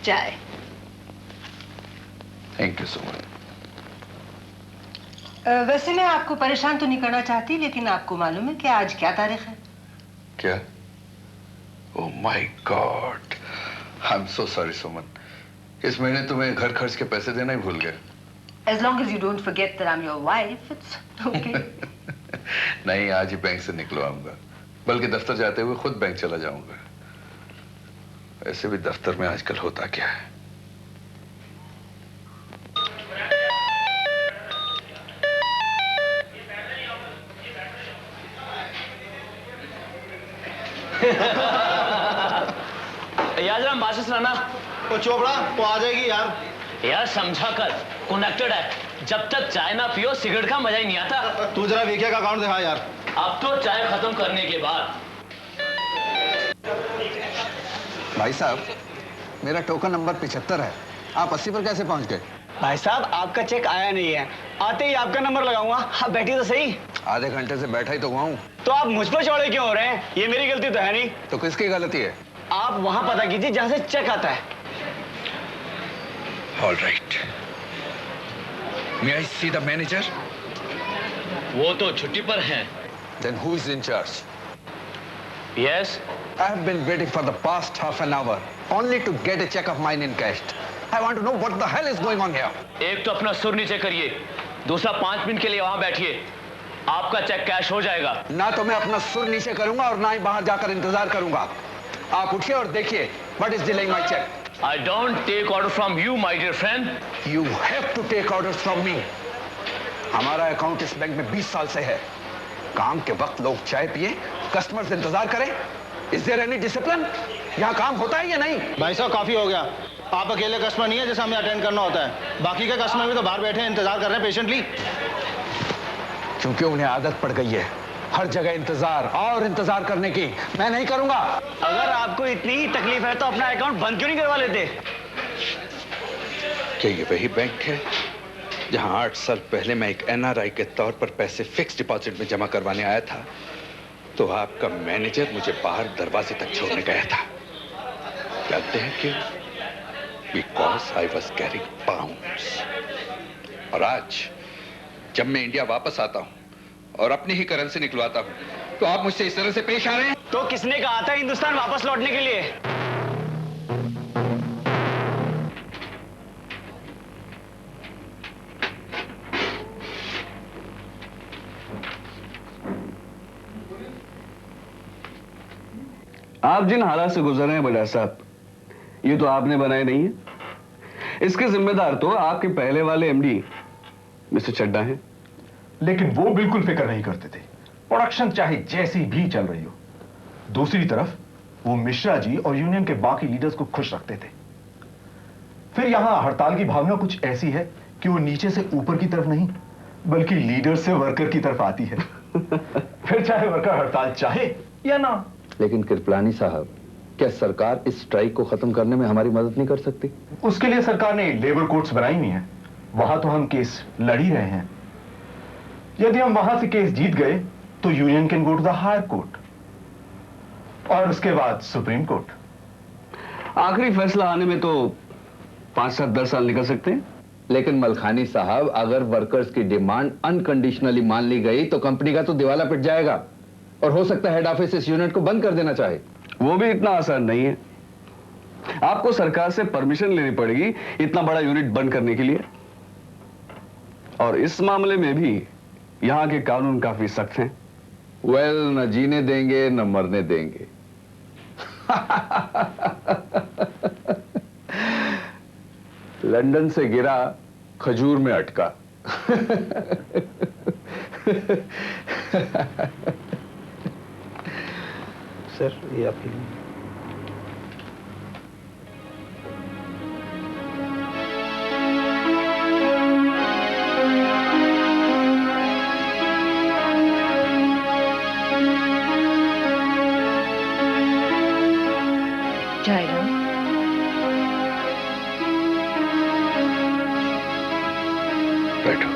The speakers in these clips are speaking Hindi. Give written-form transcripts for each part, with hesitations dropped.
चाय। Thank you so much. वैसे मैं आपको परेशान तो नहीं करना चाहती, लेकिन आपको मालूम है कि आज क्या तारीख है? क्या? Oh my God, I am so sorry Suman. इस महीने तुम्हें घर खर्च के पैसे देना ही भूल गए। As long as you don't forget that I'm your wife, it's okay. नहीं, आज ही बैंक से निकलवाऊंगा, बल्कि दफ्तर जाते हुए खुद बैंक चला जाऊंगा। ऐसे भी दफ्तर में आजकल होता क्या है। याद राम बाशिश राना। तो चोपड़ा तो आ जाएगी यार। यार समझा कर, कनेक्टेड है। जब तक चाय ना पियो सिगरेट का मजा ही नहीं आता। तू जरा वीके का अकाउंट दिखा यार। अब तो चाय खत्म करने के बाद। भाई साहब, मेरा टोकन नंबर 75 है। आप 80 पर कैसे पहुंच गए? भाई साहब आपका चेक आया नहीं है, आते ही आपका नंबर लगाऊंगा। आप बैठिए तो सही। आधे घंटे से बैठा ही तो हुआ हूँ। तो आप मुझ पर चौड़े क्यों हो रहे हैं? ये मेरी गलती तो है नहीं। तो किसकी गलती है? आप वहां पता कीजिए जहां से चेक आता है। All right. May I see the manager? वो तो छुट्टी पर हैं। Then who is in charge? Yes. I have been waiting for the past half an hour only to get a check of mine in cash. I want to know what the hell is going on here. एक तो अपना सुर नीचे करिए, दूसरा 5 मिनट के लिए वहां बैठिए। आपका चेक कैश हो जाएगा। ना तो मैं अपना सुर नीचे करूंगा और ना ही बाहर जाकर इंतजार करूंगा। आप उठिए और देखिए what is delaying my check. I don't take order from you, my dear friend. You have to take orders from me. हमारा अकाउंट इस बैंक में 20 साल से है। काम के वक्त लोग चाय पिए, कस्टमर्स इंतजार करें। Is there any discipline? यहाँ काम होता है या नहीं? भाई साहब काफी हो गया। आप अकेले कस्टमर नहीं है जैसे हमें अटेंड करना होता है। बाकी के कस्टमर भी तो बाहर बैठे हैं, इंतजार कर रहे हैं पेशेंटली। क्योंकि उन्हें आदत पड़ गई है हर जगह इंतजार और इंतजार करने की। मैं नहीं करूंगा। अगर आपको इतनी ही तकलीफ है तो अपना अकाउंट बंद क्यों नहीं करवा लेते? क्या ये वही बैंक है जहां 8 साल पहले मैं एक NRI के तौर पर पैसे फिक्स डिपॉजिट में जमा करवाने आया था, तो आपका मैनेजर मुझे बाहर दरवाजे तक छोड़ने गया था? जानते हैं क्यों? Because I was carrying pounds. और आज जब मैं इंडिया वापस आता हूं और अपनी ही करेंसी निकलवाता हूं, तो आप मुझसे इस तरह से पेश आ रहे हैं? तो किसने कहा था हिंदुस्तान वापस लौटने के लिए? आप जिन हालात से गुजर रहे हैं बजाज साहब, ये तो आपने बनाए नहीं है। इसके जिम्मेदार तो आपके पहले वाले एमडी मिस्टर चड्डा हैं। लेकिन वो बिल्कुल फिक्र नहीं करते थे, प्रोडक्शन चाहे जैसी भी चल रही हो। दूसरी तरफ वो मिश्रा जी और यूनियन के बाकी लीडर्स को खुश रखते थे। फिर यहां हड़ताल की भावना कुछ ऐसी है कि वो नीचे से ऊपर की तरफ नहीं, बल्कि लीडर से वर्कर की तरफ आती है। फिर चाहे वर्कर हड़ताल चाहे या ना। लेकिन कृपलानी साहब, क्या सरकार इस स्ट्राइक को खत्म करने में हमारी मदद नहीं कर सकती? उसके लिए सरकार ने लेबर कोर्ट्स बनाई हुई हैं। वहां तो हम केस लड़ ही रहे हैं। यदि हम वहां से केस जीत गए तो union can go to the higher court और उसके बाद सुप्रीम कोर्ट। आखिरी फैसला आने में तो 5, 7, 10 साल निकल सकते हैं। लेकिन मलखानी साहब, अगर वर्कर्स की डिमांड अनकंडीशनली मान ली गई तो कंपनी का तो दिवाला पिट जाएगा और हो सकता है हेड ऑफिस इस यूनिट को बंद कर देना चाहे। वो भी इतना आसान नहीं है। आपको सरकार से परमिशन लेनी पड़ेगी इतना बड़ा यूनिट बंद करने के लिए। और इस मामले में भी यहां के कानून काफी सख्त हैं। वेल, न जीने देंगे न मरने देंगे। लंदन से गिरा, खजूर में अटका। सर ये आपके लिए। जाएगा। बैठो।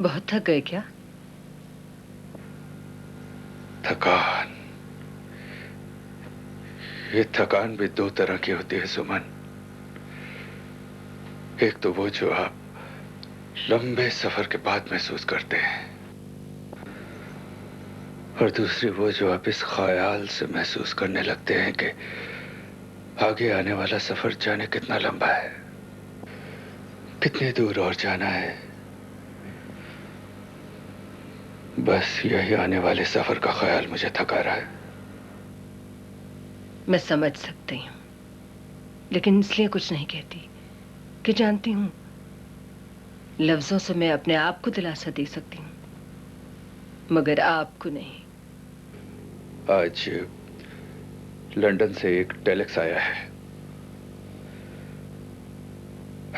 बहुत थक गए क्या? थकान ये थकान भी दो तरह की होती है सुमन। एक तो वो जो आप लंबे सफर के बाद महसूस करते हैं, और दूसरी वो जो आप इस ख्याल से महसूस करने लगते हैं कि आगे आने वाला सफर जाने कितना लंबा है, कितनी दूर और जाना है। बस यही आने वाले सफर का ख्याल मुझे थका रहा है। मैं समझ सकती हूँ, लेकिन इसलिए कुछ नहीं कहती कि जानती हूँ लफ्जों से मैं अपने आप को दिलासा दे सकती हूँ, मगर आपको नहीं। आज लंदन से एक टेलेक्स आया है।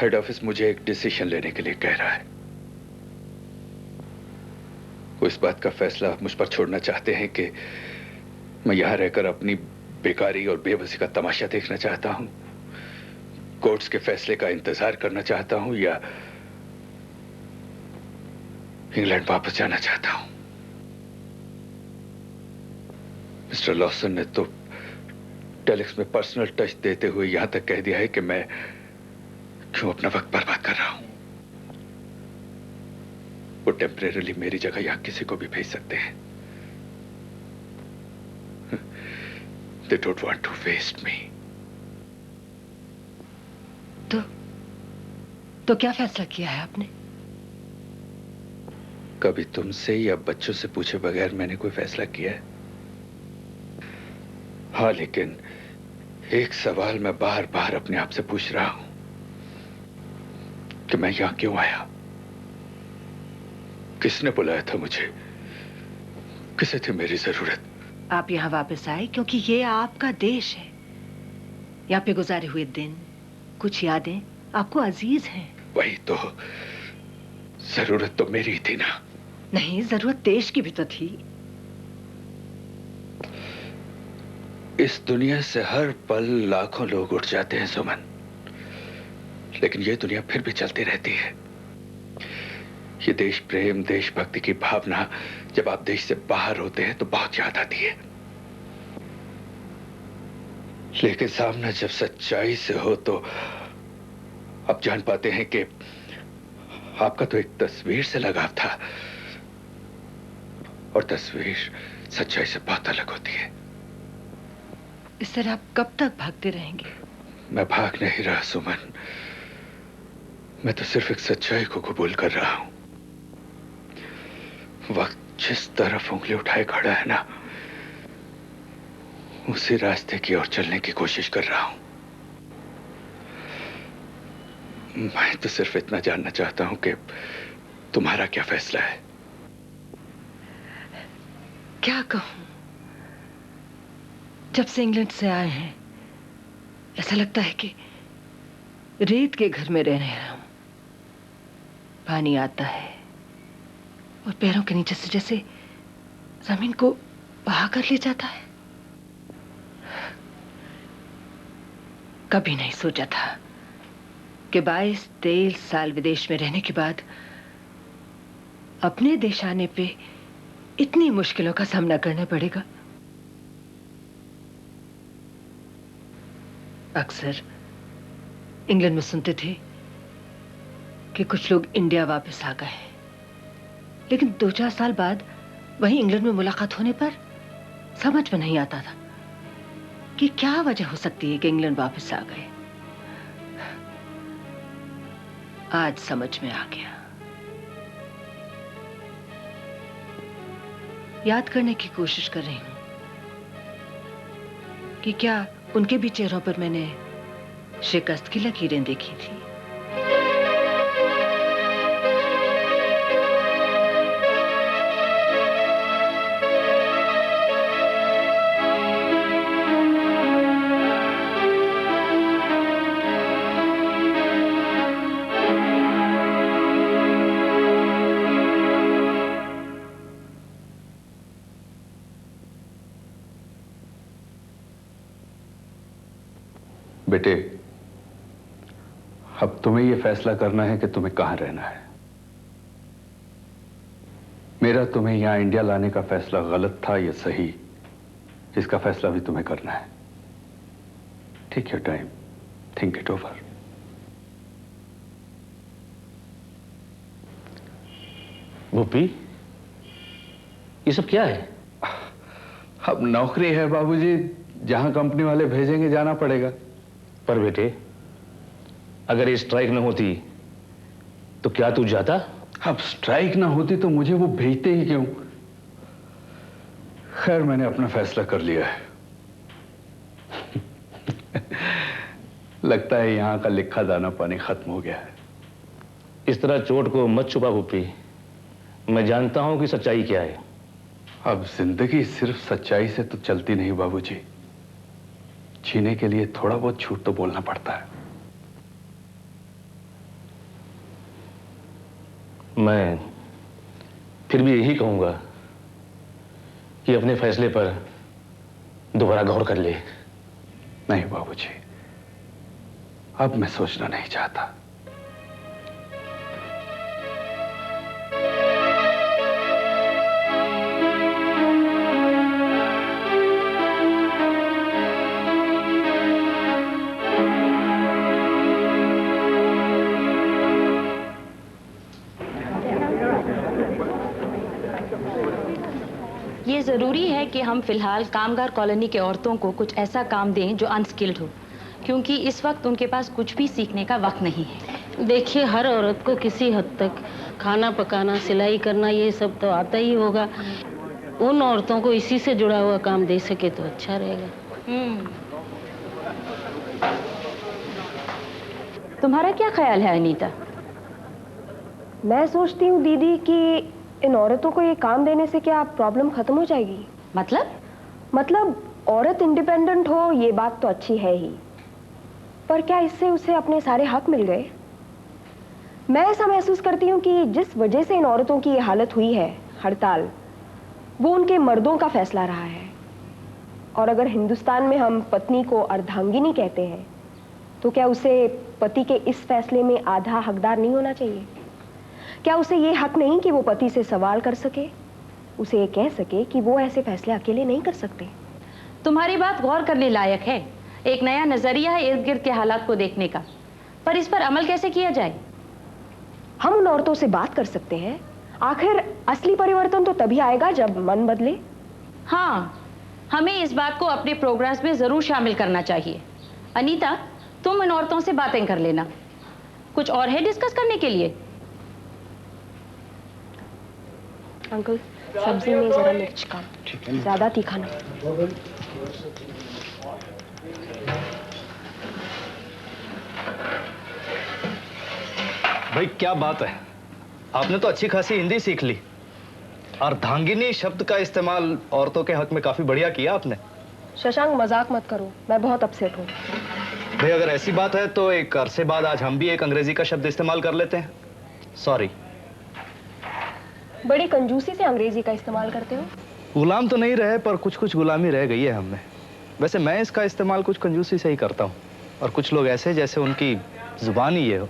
हेड ऑफिस मुझे एक डिसीजन लेने के लिए कह रहा है। वो इस बात का फैसला मुझ पर छोड़ना चाहते हैं कि मैं यहां रहकर अपनी बेकारी और बेबसी का तमाशा देखना चाहता हूं, कोर्ट्स के फैसले का इंतजार करना चाहता हूं, या इंग्लैंड वापस जाना चाहता हूं। मिस्टर लॉसन ने तो टेलेक्स में पर्सनल टच देते हुए यहां तक कह दिया है कि मैं क्यों अपना वक्त बर्बाद कर रहा हूं। वो टेम्परेरीली मेरी जगह यहां किसी को भी भेज सकते हैं। They don't want to waste me. तो क्या फैसला किया है आपने? कभी तुमसे या बच्चों से पूछे बगैर मैंने कोई फैसला किया है? हाँ, लेकिन एक सवाल मैं बार बार अपने आप से पूछ रहा हूं कि मैं यहां क्यों आया? किसने बुलाया था मुझे? किसे थी मेरी जरूरत? आप यहाँ वापस आए क्योंकि ये आपका देश है। यहाँ पे गुजारे हुए दिन, कुछ यादें आपको अजीज हैं। वही तो, जरूरत तो मेरी ही थी ना। नहीं, जरूरत देश की भी तो थी। इस दुनिया से हर पल लाखों लोग उठ जाते हैं सुमन, लेकिन ये दुनिया फिर भी चलती रहती है। ये देश प्रेम, देशभक्ति की भावना जब आप देश से बाहर होते हैं तो बहुत याद आती है, लेकिन सामना जब सच्चाई से हो तो आप जान पाते हैं कि आपका तो एक तस्वीर से लगाव था, और तस्वीर सच्चाई से बहुत अलग होती है। इस तरह आप कब तक भागते रहेंगे? मैं भाग नहीं रहा सुमन, मैं तो सिर्फ एक सच्चाई को कबूल कर रहा हूं। वक्त जिस तरफ उंगली उठाए खड़ा है ना, उसी रास्ते की ओर चलने की कोशिश कर रहा हूं। मैं तो सिर्फ इतना जानना चाहता हूं कि तुम्हारा क्या फैसला है। क्या कहूं? जब से इंग्लैंड से आए हैं ऐसा लगता है कि रेत के घर में रह रहे हैं हम। पानी आता है और पैरों के नीचे से जैसे जमीन को बहा कर ले जाता है। कभी नहीं सोचा था कि 22-23 साल विदेश में रहने के बाद अपने देश आने पे इतनी मुश्किलों का सामना करना पड़ेगा। अक्सर इंग्लैंड में सुनते थे कि कुछ लोग इंडिया वापस आ गए, लेकिन 2-4 साल बाद वहीं इंग्लैंड में मुलाकात होने पर समझ में नहीं आता था कि क्या वजह हो सकती है कि इंग्लैंड वापस आ गए। आज समझ में आ गया। याद करने की कोशिश कर रही हूं कि क्या उनके भी चेहरों पर मैंने शिकस्त की लकीरें देखी थी। बेटे, अब तुम्हें यह फैसला करना है कि तुम्हें कहां रहना है। मेरा तुम्हें यहां इंडिया लाने का फैसला गलत था या सही, इसका फैसला भी तुम्हें करना है। Take your time, think it over. Bhupi, ये सब क्या है? अब नौकरी है बाबूजी, जहां कंपनी वाले भेजेंगे जाना पड़ेगा। पर बेटे, अगर ये स्ट्राइक न होती तो क्या तू जाता? अब स्ट्राइक ना होती तो मुझे वो भेजते ही क्यों? खैर, मैंने अपना फैसला कर लिया है। लगता है यहां का लिखा दाना पानी खत्म हो गया है। इस तरह चोट को मत छुपा भूपी, मैं जानता हूं कि सच्चाई क्या है। अब जिंदगी सिर्फ सच्चाई से तो चलती नहीं बाबूजी, जीने के लिए थोड़ा बहुत झूठ तो बोलना पड़ता है। मैं फिर भी यही कहूंगा कि अपने फैसले पर दोबारा गौर कर ले। नहीं बाबूजी, अब मैं सोचना नहीं चाहता। ये ज़रूरी है कि हम फिलहाल कामगार कॉलोनी के औरतों को कुछ ऐसा काम दें जो अनस्किल्ड हो, क्योंकि इस वक्त उनके पास कुछ भी सीखने का वक्त नहीं है। देखिए, हर औरत को किसी हद तक खाना पकाना, सिलाई करना, ये सब तो आता ही होगा। उन औरतों को इसी से जुड़ा हुआ काम दे सके तो अच्छा रहेगा। तुम्हारा क्या ख्याल है अनीता? मैं सोचती हूँ दीदी कि इन औरतों को ये काम देने से क्या प्रॉब्लम खत्म हो जाएगी। मतलब औरत इंडिपेंडेंट हो, ये बात तो अच्छी है ही, पर क्या इससे उसे अपने सारे हक मिल गए? मैं ऐसा महसूस करती हूँ कि जिस वजह से इन औरतों की ये हालत हुई है, हड़ताल, वो उनके मर्दों का फैसला रहा है। और अगर हिंदुस्तान में हम पत्नी को अर्धांगिनी कहते हैं, तो क्या उसे पति के इस फैसले में आधा हकदार नहीं होना चाहिए? क्या उसे ये हक नहीं कि वो पति से सवाल कर सके, उसे ये कह सके कि वो ऐसे फैसले अकेले नहीं कर सकते? तुम्हारी बात गौर करने लायक है। एक नया नजरिया है इर्द गिर्द के हालात को देखने का, पर इस पर अमल कैसे किया जाए? हम उन औरतों से बात कर सकते हैं। आखिर असली परिवर्तन तो तभी आएगा जब मन बदले। हाँ, हमें इस बात को अपने प्रोग्राम्स में जरूर शामिल करना चाहिए। अनीता, तुम इन औरतों से बातें कर लेना। कुछ और है डिस्कस करने के लिए? अंकल, सब्जी में जरा मिर्च कम, ज्यादा तीखा नहीं। भाई क्या बात है, आपने तो अच्छी खासी हिंदी सीख ली। अर्धांगिनी शब्द का इस्तेमाल औरतों के हक में काफी बढ़िया किया आपने। शशांक, मजाक मत करो, मैं बहुत अपसेट हूँ। भाई अगर ऐसी बात है तो एक अरसे बाद आज हम भी एक अंग्रेजी का शब्द इस्तेमाल कर लेते हैं। सॉरी। बड़ी कंजूसी से अंग्रेजी का इस्तेमाल करते हो। गुलाम तो नहीं रहे, पर कुछ कुछ गुलामी रह गई है हमें। वैसे मैं इसका इस्तेमाल कुछ कंजूसी से ही करता हूँ, और कुछ लोग ऐसे जैसे उनकी जुबान ही ये हो।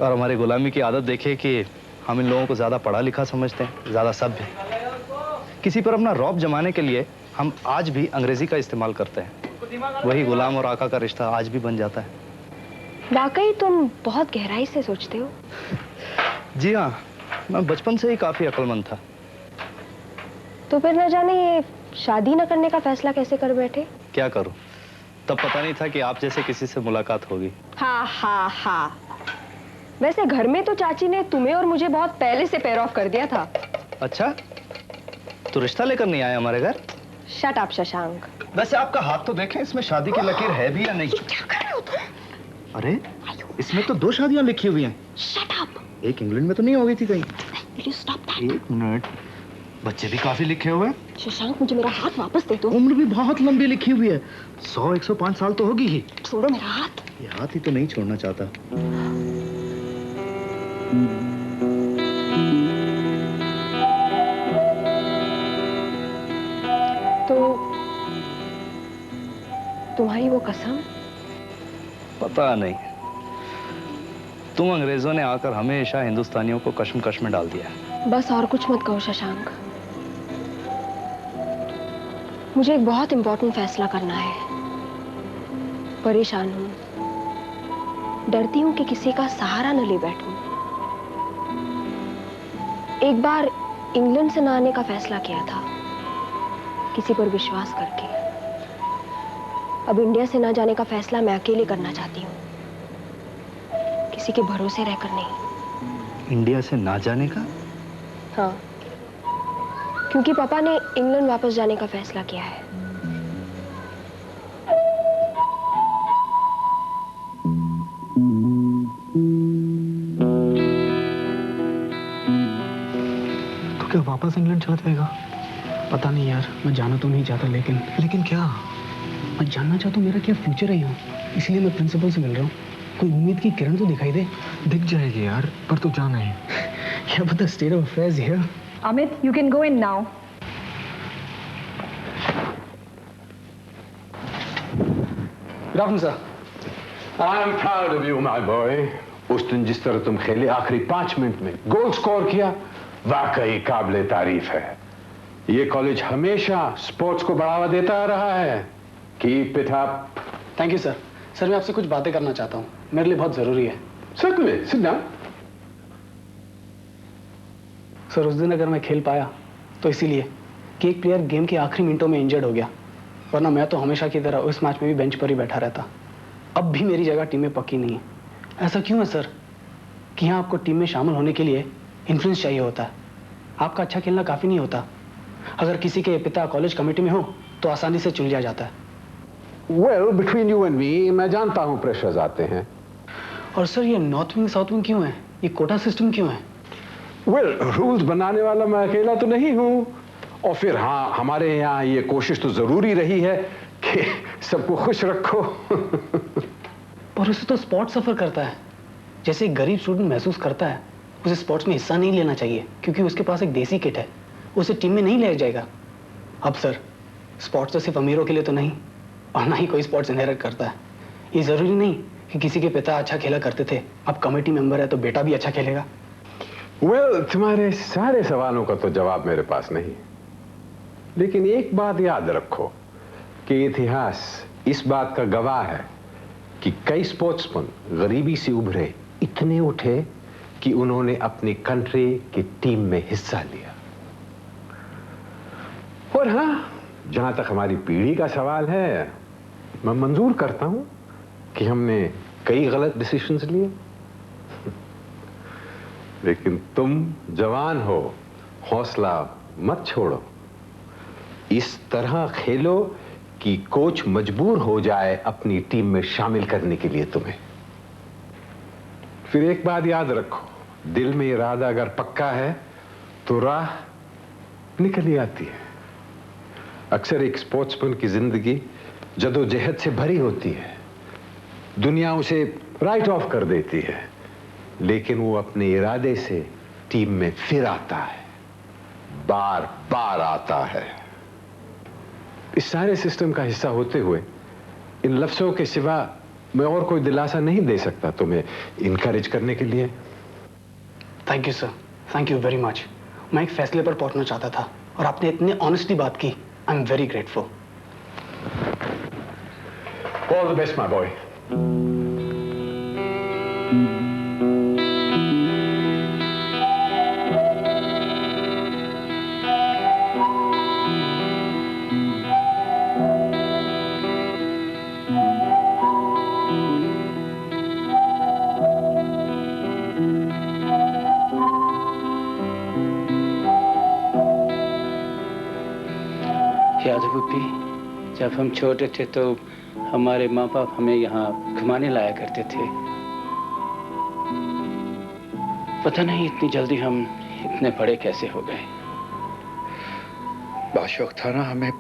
और हमारी गुलामी की आदत देखिए कि हम इन लोगों को ज़्यादा पढ़ा लिखा समझते हैं, ज़्यादा सभ्य। किसी पर अपना रौब जमाने के लिए हम आज भी अंग्रेजी का इस्तेमाल करते हैं। वही गुलाम और आका का रिश्ता आज भी बन जाता है। वाकई तुम बहुत गहराई से सोचते हो। जी हाँ, मैं बचपन से ही काफी अक्लमंद था। तो फिर न जाने ये शादी न करने का फैसला कैसे कर बैठे? क्या करूं, तब पता नहीं था कि आप जैसे किसी से मुलाकात होगी। हाँ हाँ हाँ। वैसे घर में तो चाची ने तुम्हें और मुझे बहुत पहले से पेयर ऑफ कर दिया था। अच्छा, तो रिश्ता लेकर नहीं आए हमारे घर? Shut up Shashank. वैसे आपका हाथ तो देखें, इसमें शादी की लकीर है भी या नहीं? क्या कर रहे हो तुम? अरे, इसमें तो 2 शादियां लिखी हुई हैं। Shut up. एक इंग्लैंड में तो नहीं हो गई थी कहीं? Will you stop that? एक मिनट, बच्चे भी काफी लिखे हुए हैं। शशांक, मुझे मेरा हाथ वापस दे दो। उम्र भी बहुत लंबी लिखी हुई है, 100-105 साल तो होगी ही। छोड़ो मेरा हाथ। ये हाथ ही तो नहीं छोड़ना चाहता। तो तुम्हारी वो कसम? पता नहीं, तुम अंग्रेजों ने आकर हमेशा हिंदुस्तानियों को कश्मकश में डाल दिया। बस और कुछ मत कहो शशांक। मुझे एक बहुत इंपॉर्टेंट फैसला करना है। परेशान हूँ, डरती हूँ कि किसी का सहारा न ले बैठूं। एक बार इंग्लैंड से न आने का फैसला किया था, किसी पर विश्वास करके। अब इंडिया से न जाने का फैसला मैं अकेले करना चाहती हूँ, किसी के भरोसे रहकर नहीं। इंडिया से ना जाने का? हाँ, क्योंकि पापा ने इंग्लैंड वापस जाने का फैसला किया है। तो क्या वापस इंग्लैंड चला जाएगा? पता नहीं यार, मैं जाना तो नहीं चाहता, लेकिन क्या? मैं जानना चाहता हूँ मेरा क्या फ्यूचर है यहाँ, इसलिए मैं प्रिंसिपल से मिल रहा हूँ। कोई उम्मीद की किरण तो दिखाई दे। दिख जाएगी यार, पर तू जाना है। क्या पता state of affairs here. Amit, you can go in now. Good afternoon, sir. I'm proud of you, my boy. उस दिन जिस तरह तुम खेले, आखिरी 5 मिनट में गोल स्कोर किया, वाकई काबिले तारीफ है। ये कॉलेज हमेशा स्पोर्ट्स को बढ़ावा देता आ रहा है। Keep it up. Thank you sir. Sir, मैं आपसे कुछ बातें करना चाहता हूँ, मेरे लिए बहुत जरूरी है। Certainly, sit down. सर, उस दिन अगर मैं खेल पाया तो इसीलिए कि एक प्लेयर गेम के आखिरी मिनटों में इंजर्ड हो गया, वरना मैं तो हमेशा की तरह उस मैच में भी बेंच पर ही बैठा रहता। अब भी मेरी जगह टीम में पक्की नहीं है। ऐसा क्यों है सर कि यहाँ आपको टीम में शामिल होने के लिए इन्फ्लुएंस चाहिए होता है? आपका अच्छा खेलना काफ़ी नहीं होता। अगर किसी के पिता कॉलेज कमेटी में हो तो आसानी से चुन लिया जाता है। Well, between you and me, मैं जानता हूँ प्रेशर्स आते हैं। और सर, ये नॉर्थ विंग साउथ विंग क्यों है? ये कोटा सिस्टम क्यों है? Well, रूल्स बनाने वाला मैं अकेला तो नहीं हूँ। और फिर हाँ, हमारे यहाँ ये कोशिश तो जरूरी रही है कि सबको खुश रखो। और उसे तो स्पोर्ट सफर करता है। जैसे एक गरीब स्टूडेंट महसूस करता है, उसे स्पोर्ट्स में हिस्सा नहीं लेना चाहिए क्योंकि उसके पास एक देसी किट है, उसे टीम में नहीं ले जाएगा। अब सर, स्पोर्ट्स तो सिर्फ अमीरों के लिए तो नहीं, और ना ही कोई स्पोर्ट्स इनहेरिट करता है। ये जरूरी नहीं कि किसी के पिता अच्छा खेला करते थे, अब कमेटी मेंबर है तो बेटा भी अच्छा खेलेगा। Well, तुम्हारे सारे सवालों का तो जवाब मेरे पास नहीं, लेकिन एक बात याद रखो कि इतिहास इस बात का गवाह है कि कई स्पोर्ट्समैन गरीबी से उभरे, इतने उठे कि उन्होंने अपनी कंट्री की टीम में हिस्सा लिया। और हाँ, जहां तक हमारी पीढ़ी का सवाल है, मैं मंजूर करता हूं कि हमने कई गलत डिसीजंस लिए, लेकिन तुम जवान हो, हौसला मत छोड़ो। इस तरह खेलो कि कोच मजबूर हो जाए अपनी टीम में शामिल करने के लिए तुम्हें। फिर एक बात याद रखो, दिल में इरादा अगर पक्का है तो राह निकल ही आती है। अक्सर एक स्पोर्ट्समैन की जिंदगी जदोजहद से भरी होती है, दुनिया उसे राइट ऑफ कर देती है, लेकिन वो अपने इरादे से टीम में फिर आता है, बार बार आता है। इस सारे सिस्टम का हिस्सा होते हुए इन लफ्जों के सिवा मैं और कोई दिलासा नहीं दे सकता तुम्हें इनकरेज करने के लिए। Thank you sir, thank you very much. मैं एक फैसले पर पहुंचना चाहता था और आपने इतने ऑनेस्टली बात की। I am very grateful. All the best my boy. जब हम छोटे थे तो हमारे माँ बाप हमें यहाँ घुमाने लाया करते थे। पता नहीं इतनी जल्दी हम इतने बड़े कैसे हो गए। बहुत शौक था ना हमें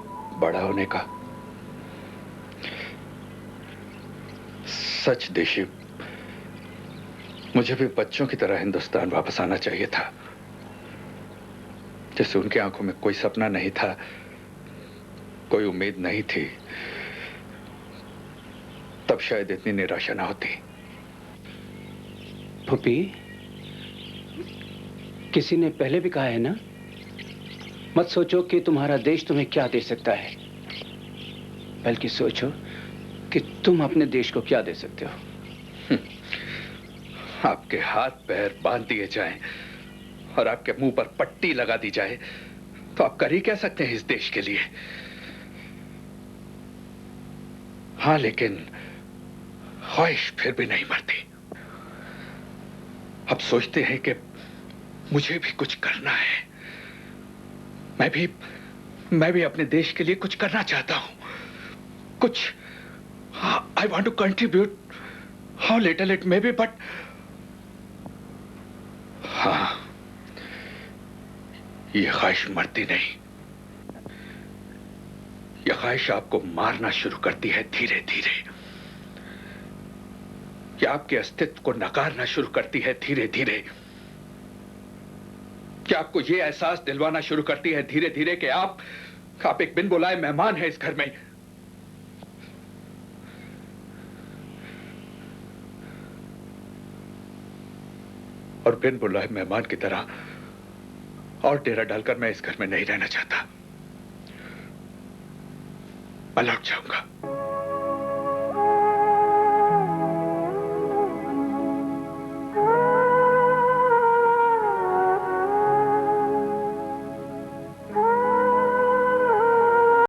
बड़ा होने का। सच देशी, मुझे भी बच्चों की तरह हिंदुस्तान वापस आना चाहिए था। जैसे उनकी आंखों में कोई सपना नहीं था, कोई उम्मीद नहीं थी, तब शायद इतनी निराशा ना होती। पुप्पी, किसी ने पहले भी कहा है ना, मत सोचो कि तुम्हारा देश तुम्हें क्या दे सकता है, बल्कि सोचो कि तुम अपने देश को क्या दे सकते हो। आपके हाथ पैर बांध दिए जाएं और आपके मुंह पर पट्टी लगा दी जाए तो आप कर ही क्या सकते हैं इस देश के लिए। हाँ, लेकिन ख्वाहिश फिर भी नहीं मरती। अब सोचते हैं कि मुझे भी कुछ करना है। मैं भी अपने देश के लिए कुछ करना चाहता हूं। कुछ I want to contribute, how little it may be, but हाँ, ये ख्वाहिश मरती नहीं। यह ख्वाहिश आपको मारना शुरू करती है धीरे धीरे। यह आपके अस्तित्व को नकारना शुरू करती है धीरे धीरे। क्या आपको यह एहसास दिलवाना शुरू करती है धीरे धीरे कि आप एक बिन बुलाए मेहमान हैं इस घर में। और बिन बुलाए मेहमान की तरह और डेरा डालकर मैं इस घर में नहीं रहना चाहता। मैं लौट जाऊंगा।